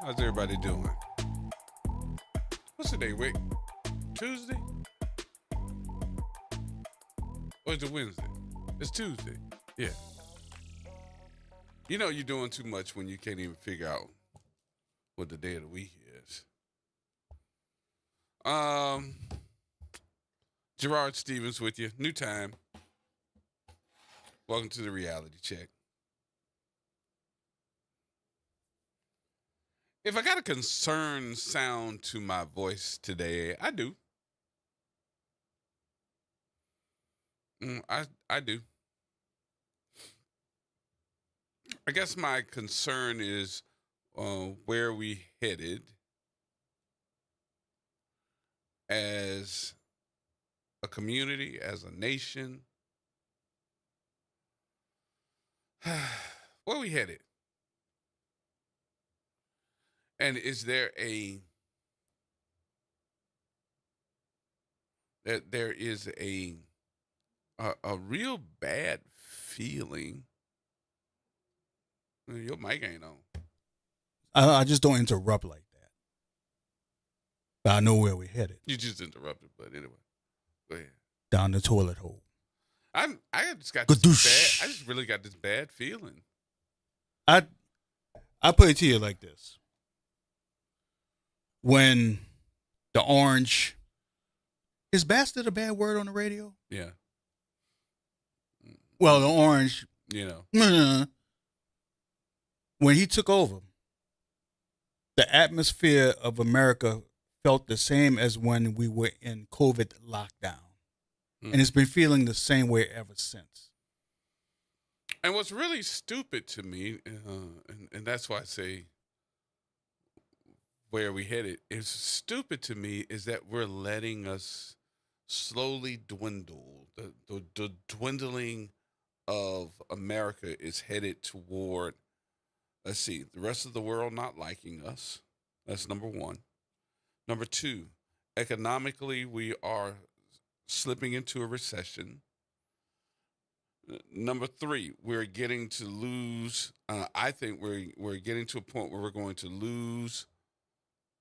How's everybody doing? What's the day, Wick? Tuesday? Or is it Wednesday? It's Tuesday. Yeah. You know you're doing too much when you can't even figure out what the day of the week is. Um, Gerard Stevens with you. New time. Welcome to the reality check. If I got a concerned sound to my voice today, I do. I do. I guess my concern is where we headed as a community, as a nation. Where we headed? And is there there is a real bad feeling? Your mic ain't on. I just don't interrupt like that. But I know where we're headed. You just interrupted, but anyway, go ahead. Down the toilet hole. I just got this Gadoosh. bad. I just really got this bad feeling. I put it to you like this. When the orange is bastard a bad word on the radio? Yeah, Well, the orange you know. when he took over, the atmosphere of America felt the same as when we were in COVID lockdown. And it's been feeling the same way ever since. And what's really stupid to me, and that's why I say where we headed, is stupid to me is that we're letting us slowly dwindle. The dwindling of America is headed toward, let's see, the rest of the world not liking us. That's number one. Number two, economically, we are slipping into a recession. Number three, we're getting to lose. I think we're getting to a point where we're going to lose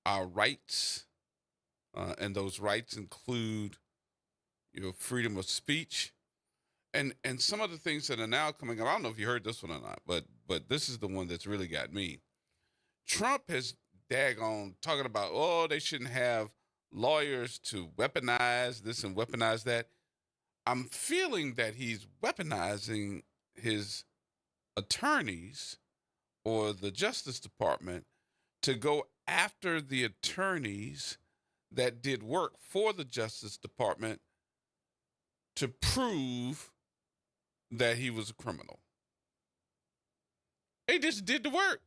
our rights, and those rights include, freedom of speech, and some of the things that are now coming up. I don't know if you heard this one or not, but this is the one that's really got me. Trump has daggone talking about, they shouldn't have lawyers to weaponize this and weaponize that. I'm feeling that he's weaponizing his attorneys or the Justice Department to go after the attorneys that did work for the Justice Department to prove that he was a criminal. They just did the work.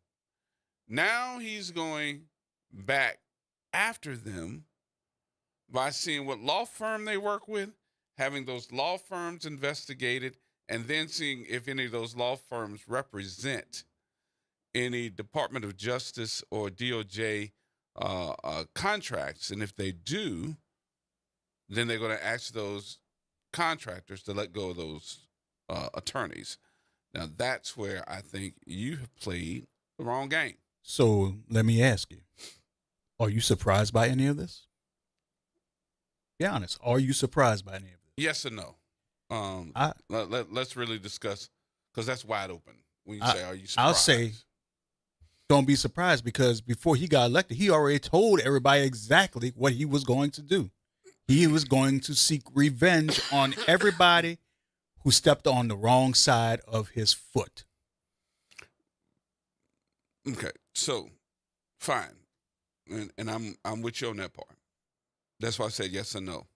Now he's going back after them by seeing what law firm they work with, having those law firms investigated, and then seeing if any of those law firms represent any Department of Justice or DOJ contracts. And if they do, then they're going to ask those contractors to let go of those attorneys. Now, that's where I think you have played the wrong game. So let me ask you, are you surprised by any of this? Be honest. Are you surprised by any of this? Yes or no? Let's really discuss, because that's wide open. When you say, are you surprised? I'll say, don't be surprised, because before he got elected, he already told everybody exactly what he was going to do. He was going to seek revenge on everybody who stepped on the wrong side of his foot. Okay, so fine, and I'm with you on that part. That's why I said yes or no.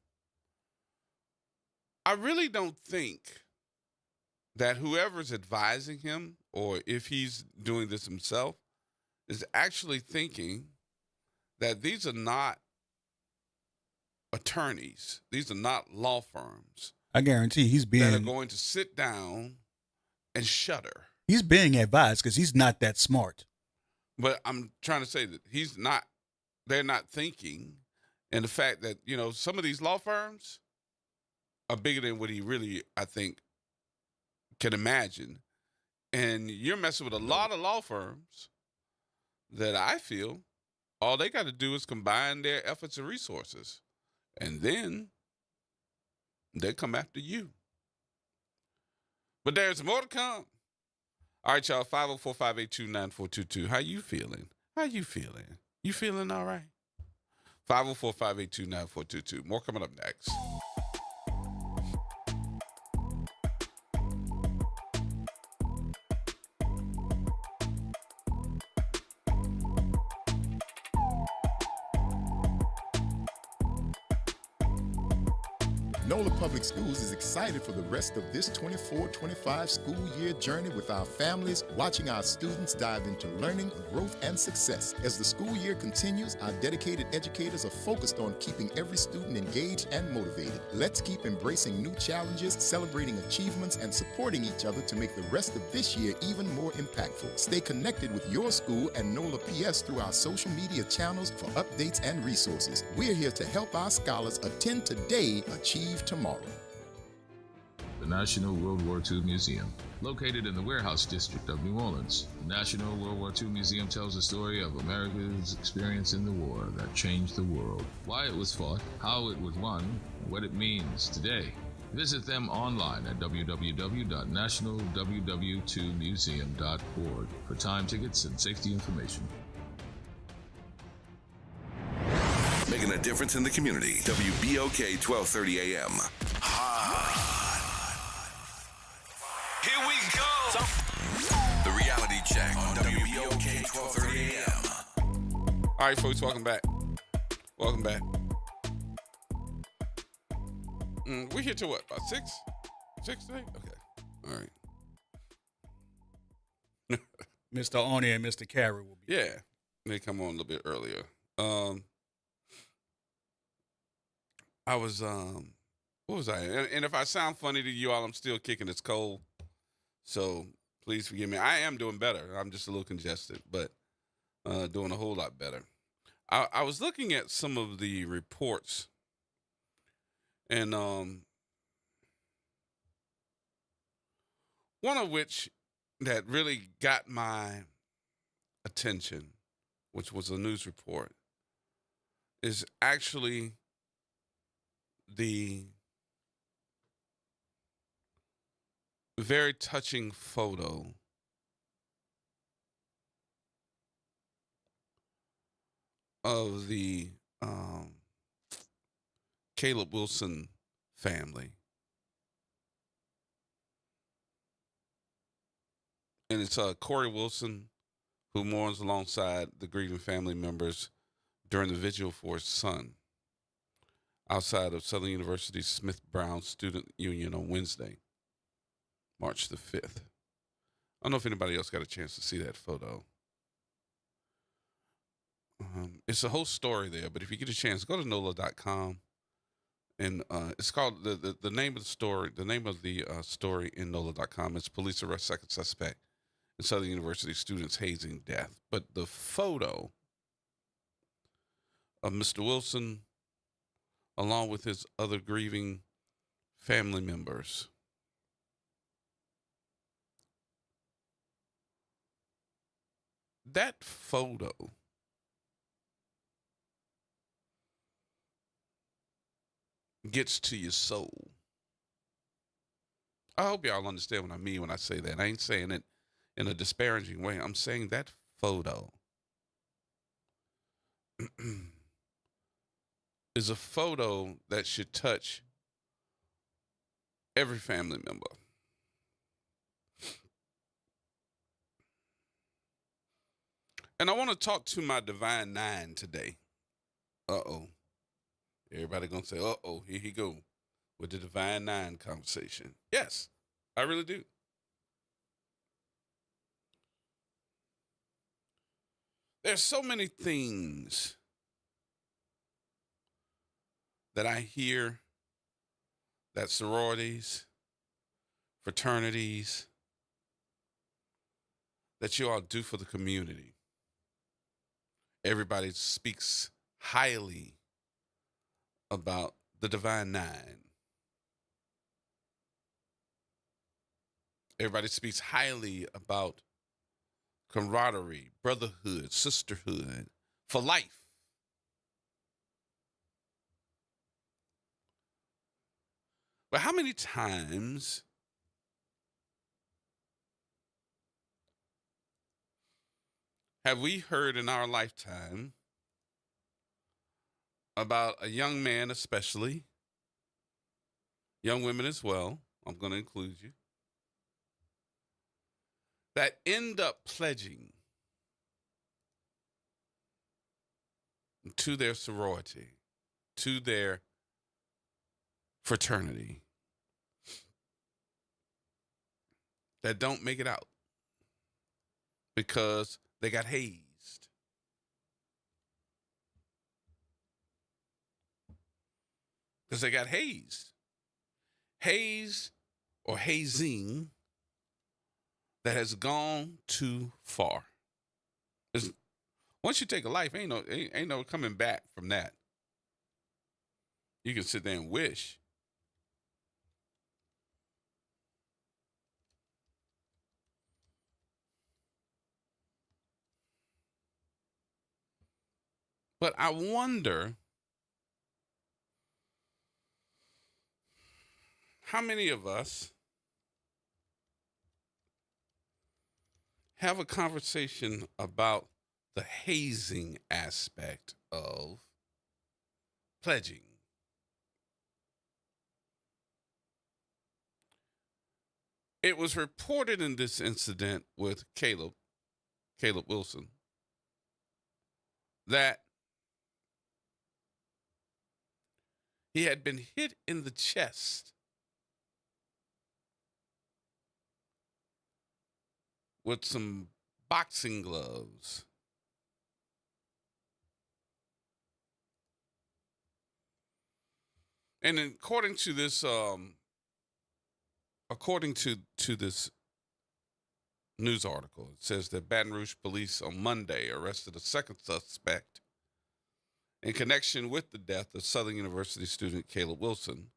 I really don't think that whoever's advising him, or if he's doing this himself, is actually thinking that these are not attorneys. These are not law firms. I guarantee he's that are being going to sit down and shudder. he's being advised because he's not that smart. But I'm trying to say that he's not. They're not thinking, and the fact that some of these law firms are bigger than what he really, I think, can imagine. And you're messing with a lot of law firms that I feel all they got to do is combine their efforts and resources, and then they come after you. But there's more to come. All right, y'all. 504-582-9422. How you feeling? How you feeling? You feeling all right? 504-582-9422. More coming up next. NOLA Public Schools is excited for the rest of this 24-25 school year journey with our families, watching our students dive into learning, growth, and success. As the school year continues, our dedicated educators are focused on keeping every student engaged and motivated. Let's keep embracing new challenges, celebrating achievements, and supporting each other to make the rest of this year even more impactful. Stay connected with your school and NOLA PS through our social media channels for updates and resources. We're here to help our scholars attend today, achieve tomorrow. The National World War II Museum. Located in the Warehouse District of New Orleans, the National World War II Museum tells the story of America's experience in the war that changed the world, why it was fought, how it was won, and what it means today. Visit them online at www.nationalww2museum.org for time tickets and safety information. Making a difference in the community. WBOK 1230 AM. Here we go. The reality check on WBOK 1230 AM. All right, folks, welcome back. Welcome back. We're here till what? About 6? 6 today? Okay. All right. Mr. Oni and Mr. Carey will be. Yeah. They come on a little bit earlier. I was what was I? And if I sound funny to you all, I'm still kicking. It's cold, so please forgive me. I am doing better. I'm just a little congested, but doing a whole lot better. I was looking at some of the reports, and one of which that really got my attention, which was a news report, is actually the very touching photo of the Caleb Wilson family. And it's Corey Wilson, who mourns alongside the grieving family members during the vigil for his son outside of Southern University's Smith Brown Student Union on Wednesday, March the 5th. I don't know if anybody else got a chance to see that photo. It's a whole story there, but if you get a chance, go to NOLA.com. And it's called, the name of the story, story in NOLA.com is Police Arrest Second Suspect in Southern University Students Hazing Death. But the photo of Mr. Wilson, along with his other grieving family members, that photo gets to your soul. I hope y'all understand what I mean when I say that. I ain't saying it in a disparaging way. I'm saying that photo is a photo that should touch every family member. And I want to talk to my Divine Nine today. Uh-oh. Everybody gonna say, uh-oh, here he go with the Divine Nine conversation. Yes, I really do. There's so many things that I hear that sororities, fraternities, that you all do for the community. Everybody speaks highly about the Divine Nine. Everybody speaks highly about camaraderie, brotherhood, sisterhood for life. But how many times have we heard in our lifetime about a young man, especially, young women as well, I'm going to include you, that end up pledging to their sorority, to their fraternity, that don't make it out because they got hazed? Because they got hazed. Hazed or hazing that has gone too far. Once you take a life, ain't no coming back from that. You can sit there and wish. But I wonder how many of us have a conversation about the hazing aspect of pledging. It was reported in this incident with Caleb Wilson, that he had been hit in the chest with some boxing gloves. And according to this news article, it says that Baton Rouge police on Monday arrested a second suspect in connection with the death of Southern University student Caleb Wilson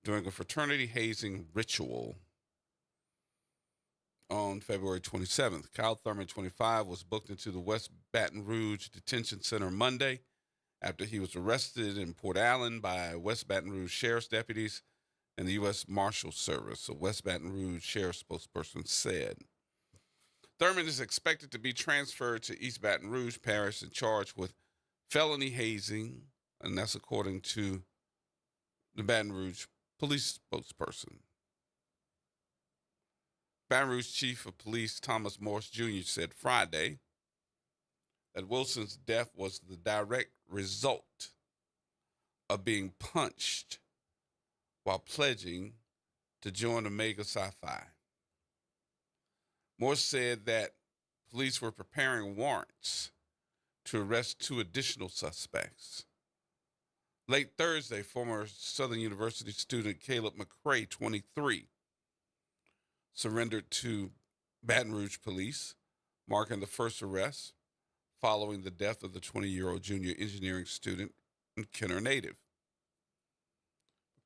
during a fraternity hazing ritual on February 27th. Kyle Thurman, 25, was booked into the West Baton Rouge Detention Center Monday after he was arrested in Port Allen by West Baton Rouge Sheriff's deputies and the U.S. Marshal Service, a West Baton Rouge Sheriff's spokesperson said. Thurman is expected to be transferred to East Baton Rouge Parish and charged with felony hazing, and that's according to the Baton Rouge police spokesperson. Baton Rouge Chief of Police Thomas Morris Jr. said Friday that Wilson's death was the direct result of being punched while pledging to join Omega Psi Phi. Morris said that police were preparing warrants to arrest 2 additional suspects. Late Thursday, former Southern University student Caleb McCray, 23, surrendered to Baton Rouge police, marking the first arrest following the death of the 20-year-old junior engineering student and Kenner native.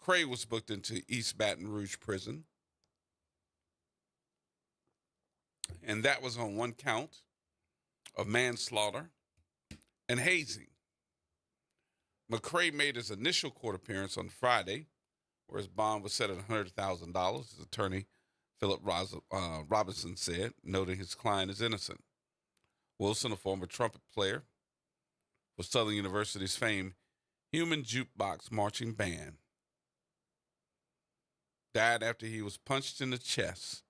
McCray was booked into East Baton Rouge prison, and that was on 1 count of manslaughter and hazing. McCray made his initial court appearance on Friday, where his bond was set at $100,000. His attorney, Philip Robinson, said, noting his client is innocent. Wilson, a former trumpet player for Southern University's famed Human Jukebox Marching Band, died after he was punched in the chest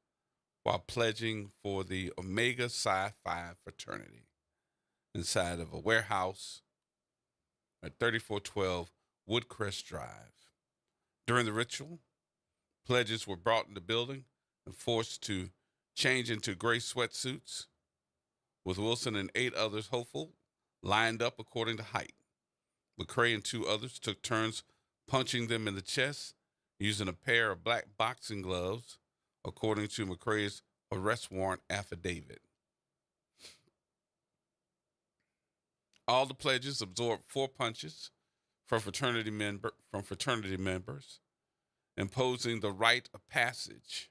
while pledging for the Omega Psi Phi fraternity inside of a warehouse at 3412 Woodcrest Drive. During the ritual, pledges were brought in the building and forced to change into gray sweatsuits, with Wilson and 8 others hopeful lined up according to height. McCray and 2 others took turns punching them in the chest using a pair of black boxing gloves, according to McCray's arrest warrant affidavit. All the pledges absorbed 4 punches from fraternity members, imposing the rite of passage.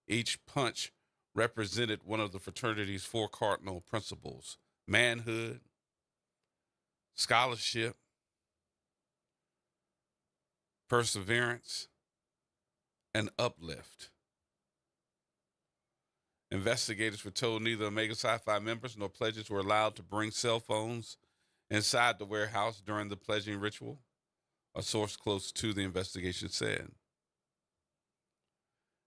Each punch represented one of the fraternity's four cardinal principles: manhood, scholarship, perseverance, and uplift. Investigators were told neither Omega Psi Phi members nor pledges were allowed to bring cell phones inside the warehouse during the pledging ritual, a source close to the investigation said.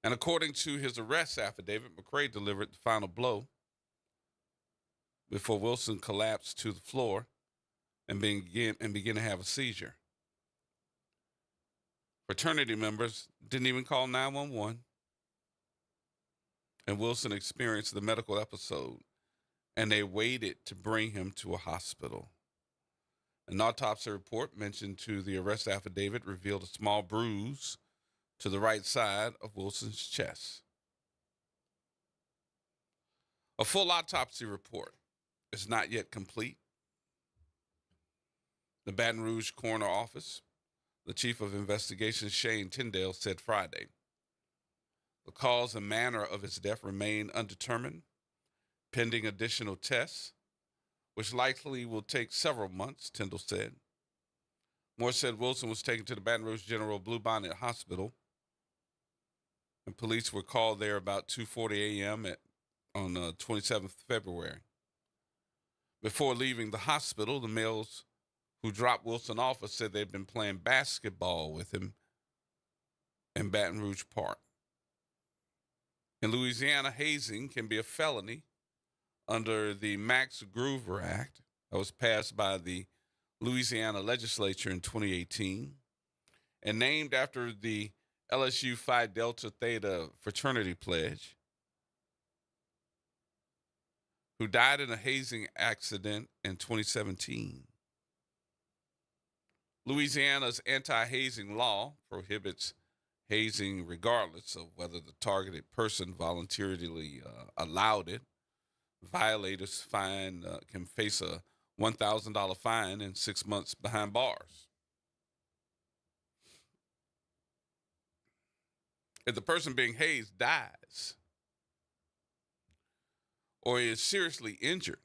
And according to his arrest affidavit, McCrae delivered the final blow before Wilson collapsed to the floor and began to have a seizure. Fraternity members didn't even call 911, and Wilson experienced the medical episode, and they waited to bring him to a hospital. An autopsy report mentioned to the arrest affidavit revealed a small bruise to the right side of Wilson's chest. A full autopsy report is not yet complete. The Baton Rouge Coroner Office, the Chief of Investigations, Shane Tyndale, said Friday, the cause and manner of his death remain undetermined, pending additional tests, which likely will take several months, Tyndall said. Moore said Wilson was taken to the Baton Rouge General Bluebonnet Hospital, and police were called there about 2:40 a.m. on 27th February. Before leaving the hospital, the males who dropped Wilson off said they'd been playing basketball with him in Baton Rouge Park. In Louisiana, hazing can be a felony under the Max Groover Act that was passed by the Louisiana legislature in 2018 and named after the LSU Phi Delta Theta fraternity pledge, who died in a hazing accident in 2017. Louisiana's anti-hazing law prohibits hazing regardless of whether the targeted person voluntarily allowed it. Violators can face a $1,000 fine and 6 months behind bars. If the person being hazed dies or is seriously injured,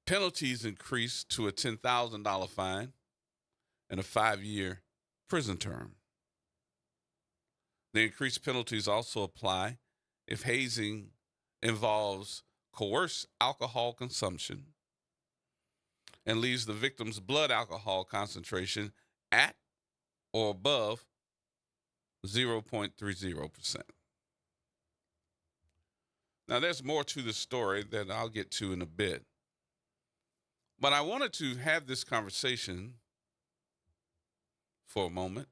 penalties increase to a $10,000 fine and a 5-year prison term. The increased penalties also apply if hazing involves coerced alcohol consumption and leaves the victim's blood alcohol concentration at or above 0.30%. Now, there's more to this story that I'll get to in a bit. But I wanted to have this conversation for a moment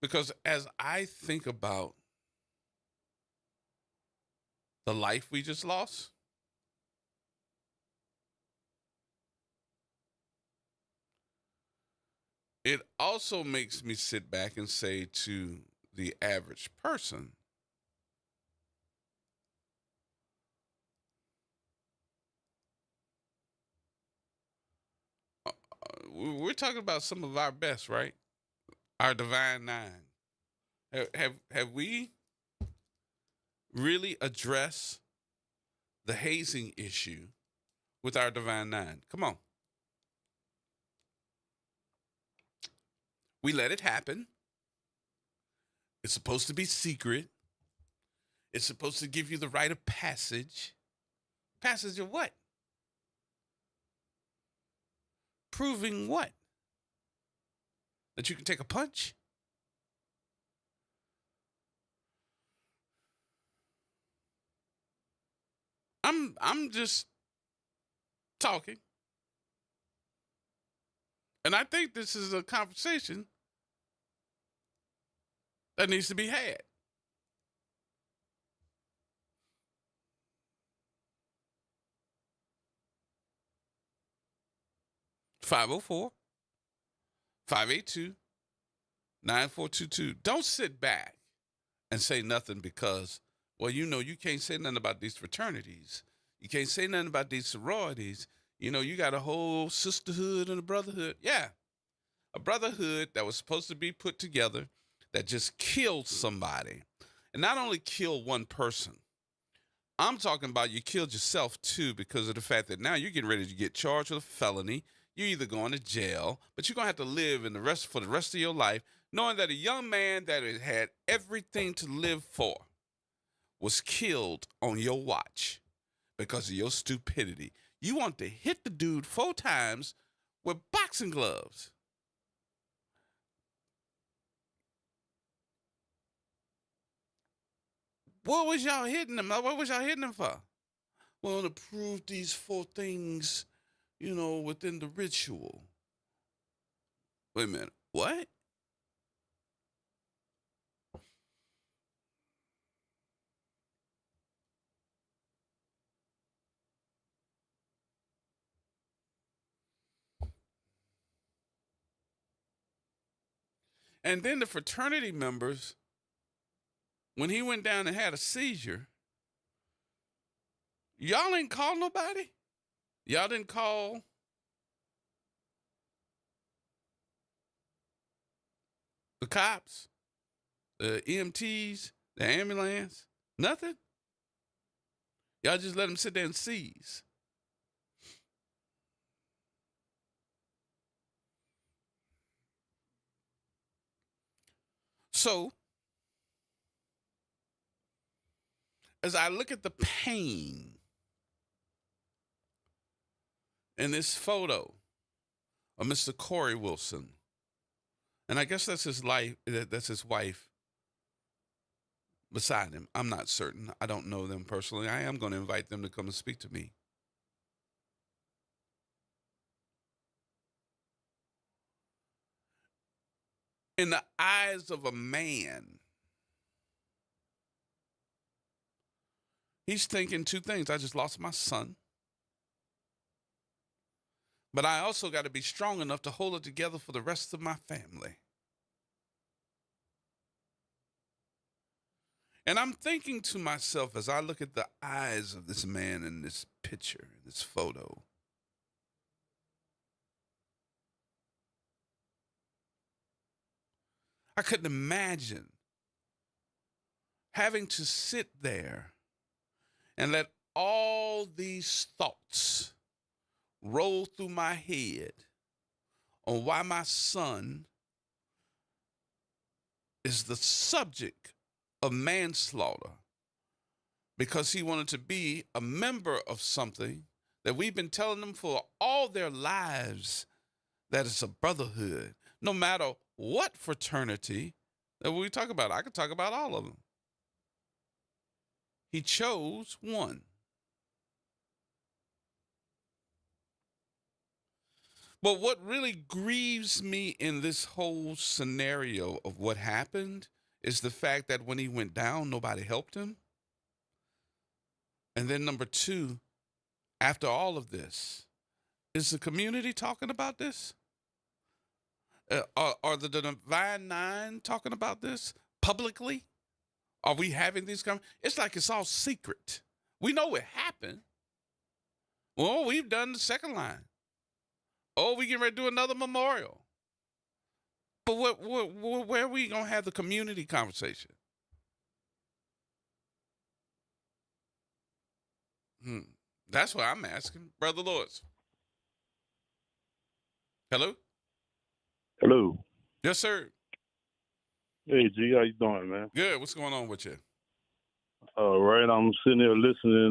because as I think about the life we just lost, it also makes me sit back and say to the average person, we're talking about some of our best, right? Our Divine Nine. Have we really addressed the hazing issue with our Divine Nine? Come on. We let it happen. It's supposed to be secret. It's supposed to give you the rite of passage. Passage of what? Proving what? That you can take a punch? I'm just talking. And I think this is a conversation that needs to be had. (504) 582-9422. Don't sit back and say nothing because, well, you can't say nothing about these fraternities. You can't say nothing about these sororities. You got a whole sisterhood and a brotherhood. Yeah, a brotherhood that was supposed to be put together that just killed somebody, and not only killed one person. I'm talking about you killed yourself too because of the fact that now you're getting ready to get charged with a felony. You're either going to jail, but you're gonna have to live for the rest of your life, knowing that a young man that had everything to live for was killed on your watch because of your stupidity. You want to hit the dude 4 times with boxing gloves. What was y'all hitting him? What was y'all hitting him for? Well, to prove these 4 things, within the ritual. Wait a minute. What? And then the fraternity members, when he went down and had a seizure, y'all didn't call nobody? Y'all didn't call the cops, the EMTs, the ambulance? Nothing? Y'all just let him sit there and seize. So, as I look at the pain in this photo of Mr. Corey Wilson, and I guess that's his wife beside him. I'm not certain. I don't know them personally. I am going to invite them to come and speak to me. In the eyes of a man, he's thinking 2 things. I just lost my son. But I also got to be strong enough to hold it together for the rest of my family. And I'm thinking to myself as I look at the eyes of this man in this picture, this photo, I couldn't imagine having to sit there and let all these thoughts roll through my head on why my son is the subject of manslaughter because he wanted to be a member of something that we've been telling them for all their lives that it's a brotherhood. No matter what fraternity that we talk about, I could talk about all of them. He chose one. But what really grieves me in this whole scenario of what happened is the fact that when he went down, nobody helped him. And then number 2, after all of this, is the community talking about this? Are the Divine Nine talking about this publicly? Are we having these conversations? It's like it's all secret. We know it happened. Well, we've done the second line. Oh, we get ready to do another memorial. But where are we going to have the community conversation? That's what I'm asking. Brother Lewis. Hello? Hello. Yes, sir. Hey, G, how you doing, man? Good. What's going on with you? All right, I'm sitting there listening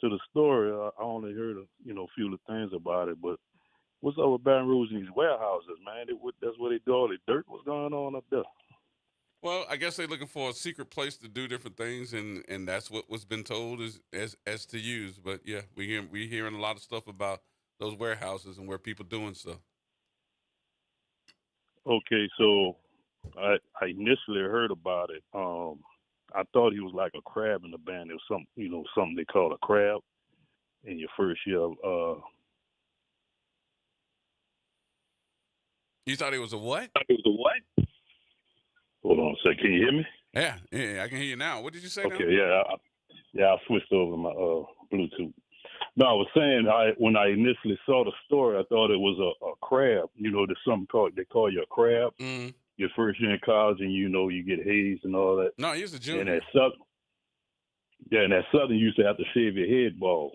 to the story. I only heard a few of the things about it, but what's up with Baton Rouge and these warehouses, man? That's where they do all the dirt. What's going on up there? Well, I guess they're looking for a secret place to do different things, and that's what was been told as to use. But yeah, we hearing a lot of stuff about those warehouses and where people doing stuff. Okay, so I initially heard about it. I thought he was like a crab in the band. It was something they call a crab in your first year of You thought it was a what? Hold on a second. Can you hear me? Yeah, I can hear you now. What did you say now? Okay, I switched over my Bluetooth. No, I was saying when I initially saw the story, I thought it was a crab. There's something they call you a crab. Mm. your first year in college and you get hazed and all that. No, he was a And junior. at Southern, you used to have to shave your head bald.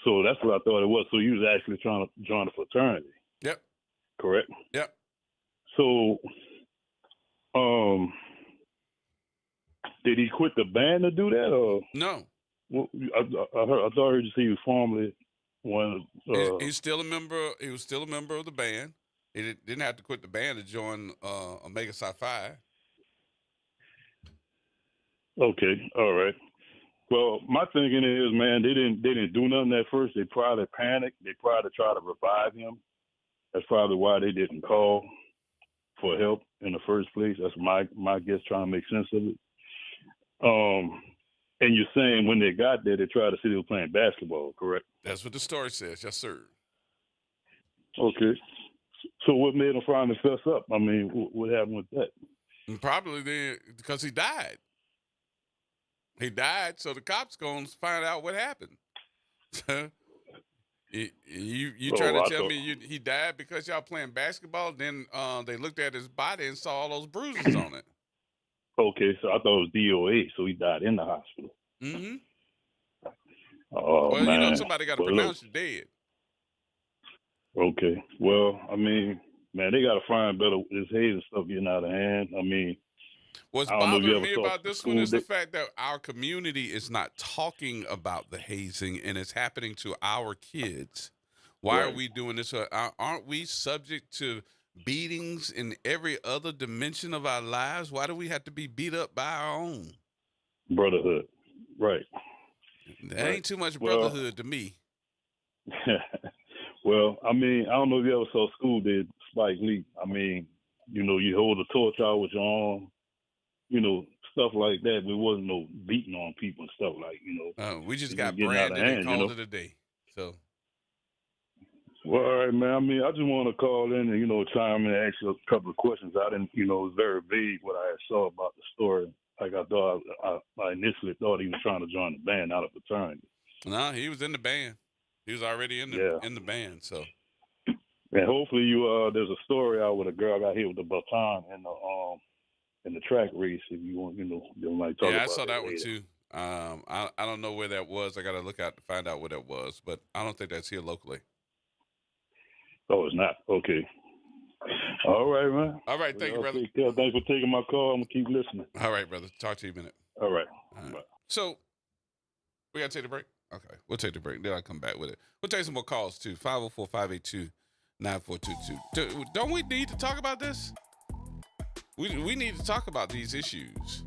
So that's what I thought it was. So you was actually trying to join a fraternity. Yep. Correct? Yep. So, did he quit the band to do that, or No. well, I thought I heard you say he was formerly one. He's still a member. He was still a member of the band. He didn't have to quit the band to join Omega Psi Phi. Okay, all right. Well, my thinking is, man, they didn't do nothing at first. They probably panicked. They probably tried to revive him. That's probably why they didn't call for help in the first place. That's my guess, trying to make sense of it. And you're saying when they got there, they tried to say they were playing basketball, correct? That's what the story says. Yes, sir. Okay. So what made him finally fess up? I mean, what happened with that? And probably because he died. He died, so the cops going to find out what happened. You trying to tell me he died because y'all playing basketball? Then they looked at his body and saw all those bruises on it. Okay, so I thought it was DOA, so he died in the hospital. Mm-hmm. Oh, well, man. Somebody got to pronounce you dead. Okay. Well, I mean, man, they got to find better. This haze and stuff getting out of hand. I mean, what's I don't know if you bothering ever me saw about this school one is the day- fact that our community is not talking about the hazing, and it's happening to our kids. Why are Right. we doing this? Aren't we subject to beatings in every other dimension of our lives? Why do we have to be beat up by our own? brotherhood. Right. There Right. ain't too much Well- brotherhood to me. Well, I mean, I don't know if you ever saw School Day, Spike Lee. I mean, you hold a torch out with your arm, stuff like that. There wasn't no beating on people and stuff like. We just It's got getting out of branded and hand, called it a day. So Well, all right, man. I mean, I just want to call in and, chime in and ask you a couple of questions. I didn't, it was very vague what I saw about the story. Like I thought, I initially thought he was trying to join the band, not a fraternity. no, he was in the band. He was already in the Yeah. in the band. So And hopefully there's a story out with a girl got hit with the baton in the track race. If you want, you might talk about yeah, I saw that one later. too. I don't know where that was. I got to look out to find out where that was, but I don't think that's here locally. Oh, it's not. Okay. All right, man. All right, thank you, Y'all brother. take care. Thanks for taking my call. I'm gonna keep listening. All right, brother. Talk to you in a minute. All right. All right. Bye. So we got to take the break? Okay. We'll take the break. Then I'll come back with it. We'll take some more calls too. 504-582-9422. Don't we need to talk about this? We need to talk about these issues.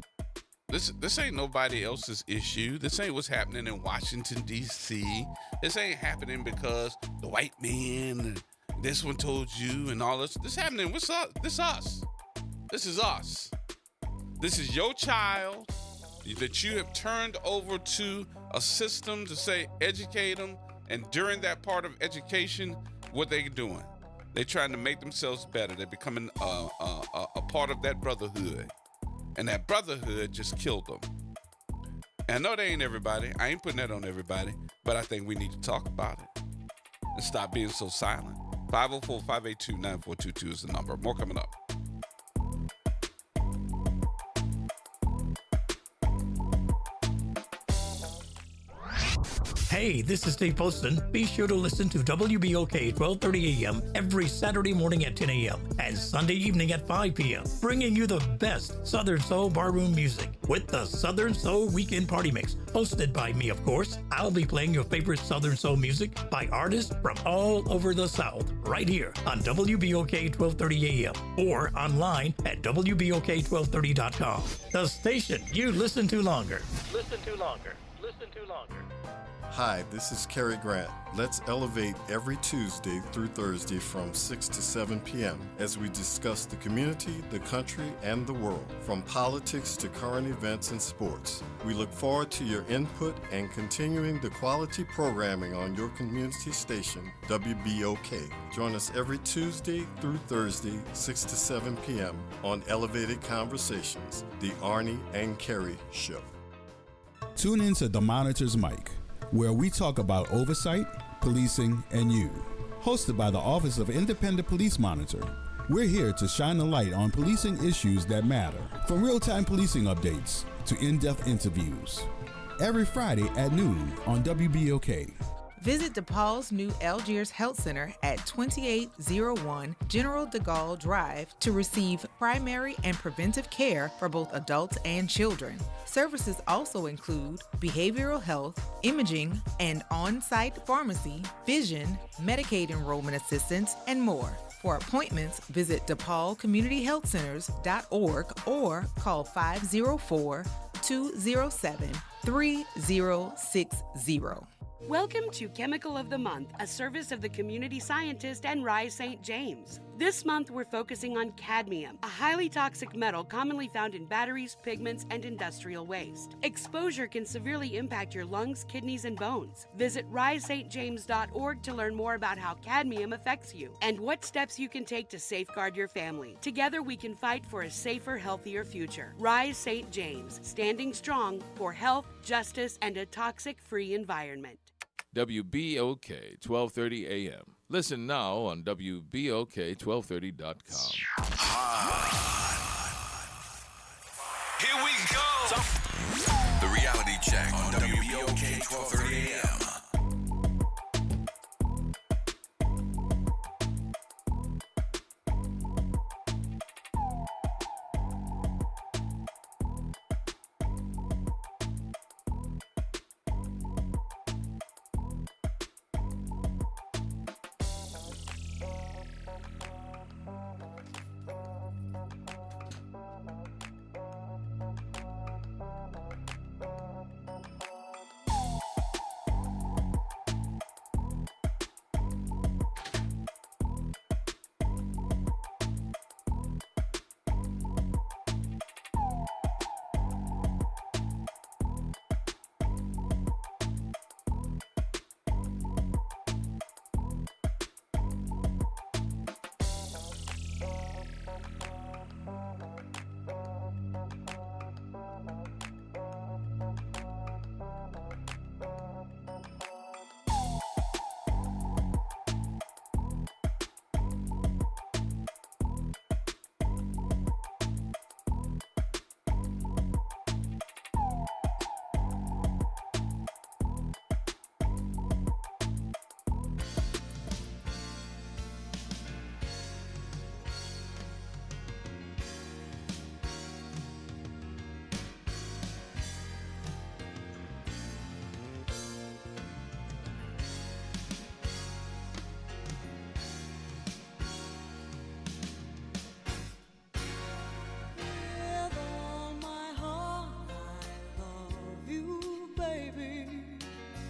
This ain't nobody else's issue. This ain't what's happening in Washington, D.C. This ain't happening because the white man, this one told you and all this. This happening. What's up? This us. This is us. This is your child that you have turned over to a system to say educate them, and during that part of education, what they doing? They trying to make themselves better. They're becoming a part of that brotherhood, and that brotherhood just killed them. And I know they ain't everybody. I ain't putting that on everybody, but I think we need to talk about it and stop being so silent. 504-582-9422 is the number. More coming up. Hey, this is Steve Poston. Be sure to listen to WBOK 1230 AM every Saturday morning at 10 a.m. and Sunday evening at 5 p.m., bringing you the best Southern Soul barroom music with the Southern Soul Weekend Party Mix, hosted by me, of course. I'll be playing your favorite Southern Soul music by artists from all over the South, right here on WBOK 1230 AM or online at WBOK1230.com. The station you listen to longer. Listen to longer. Listen to longer. Hi, this is Cary Grant. Let's elevate every Tuesday through Thursday from 6 to 7 p.m. as we discuss the community, the country, and the world, from politics to current events and sports. We look forward to your input and continuing the quality programming on your community station, WBOK. Join us every Tuesday through Thursday, 6 to 7 p.m. on Elevated Conversations, the Arnie and Cary Show. Tune in to The Monitor's Mic, where we talk about oversight, policing, and you. Hosted by the Office of Independent Police Monitor, We're here to shine a light on policing issues that matter, from real-time policing updates to in-depth interviews. Every Friday at noon on WBOK. Visit DePaul's new Algiers Health Center at 2801 General de Gaulle Drive to receive primary and preventive care for both adults and children. Services also include behavioral health, imaging, and on-site pharmacy, vision, Medicaid enrollment assistance, and more. For appointments, visit DePaulCommunityHealthCenters.org or call 504-207-3060. Welcome to Chemical of the Month, a service of the community scientist and Rise St. James. This month, we're focusing on cadmium, a highly toxic metal commonly found in batteries, pigments, and industrial waste. Exposure can severely impact your lungs, kidneys, and bones. Visit risestjames.org to learn more about how cadmium affects you and what steps you can take to safeguard your family. Together, we can fight for a safer, healthier future. Rise St. James, standing strong for health, justice, and a toxic-free environment. WBOK 1230 AM. Listen now on WBOK1230.com. Here we go. The reality check on WBOK 1230 AM.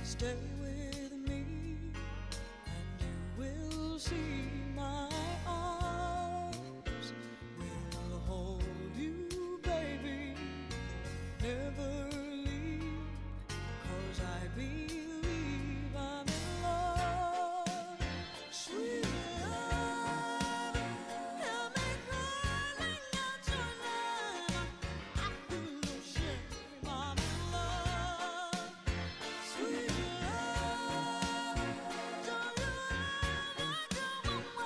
Stay with me, and you will see my arms will hold you, baby. Never leave, 'cause I believe I'm in love. Sweet love, help me crawling out your love. I feel no shame, I'm in love. Sweet love, don't you ever come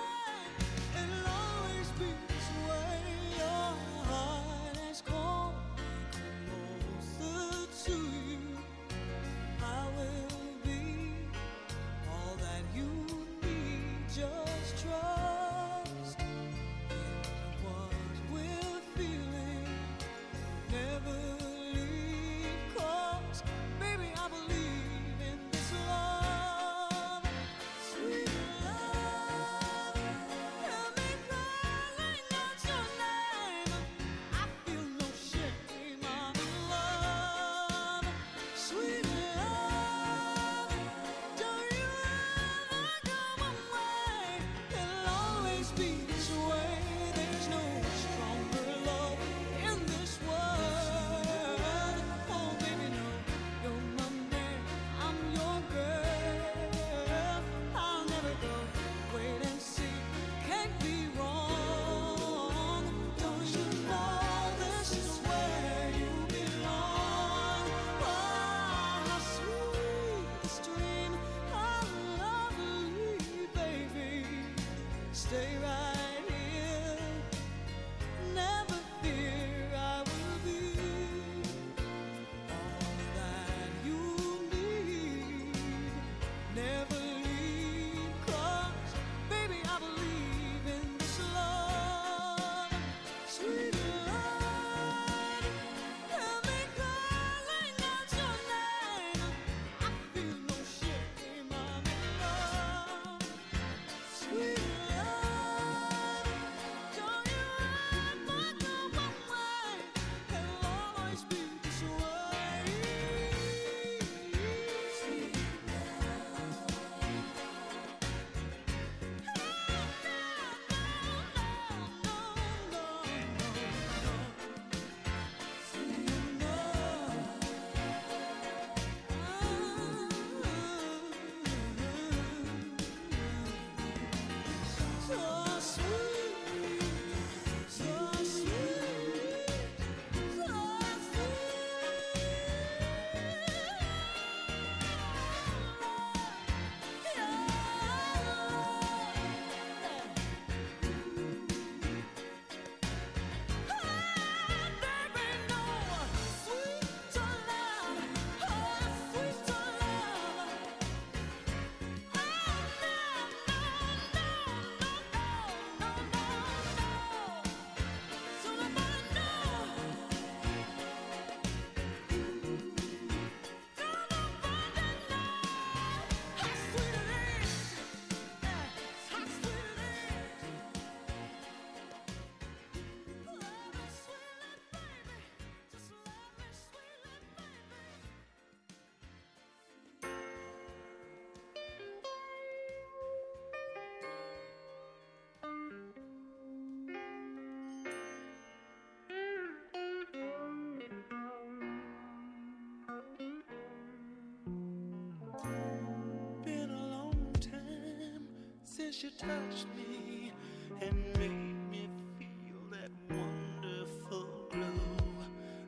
since you touched me and made me feel that wonderful glow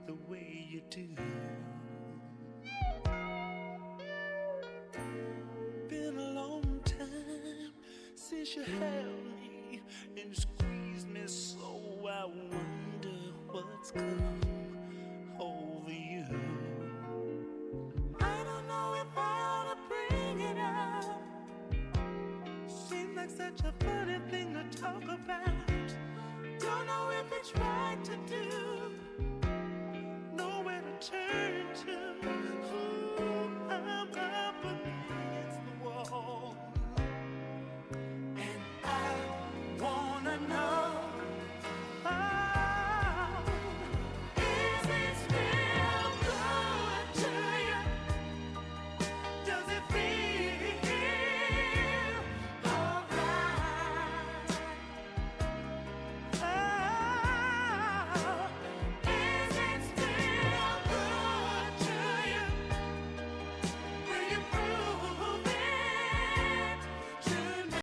the way you do. Been a long time since you held me and squeezed me so I wonder what's come over you. I don't know if I ought to bring it up. Seems like such a funny thing to talk about. Don't know if it's right to do. Nowhere to turn to.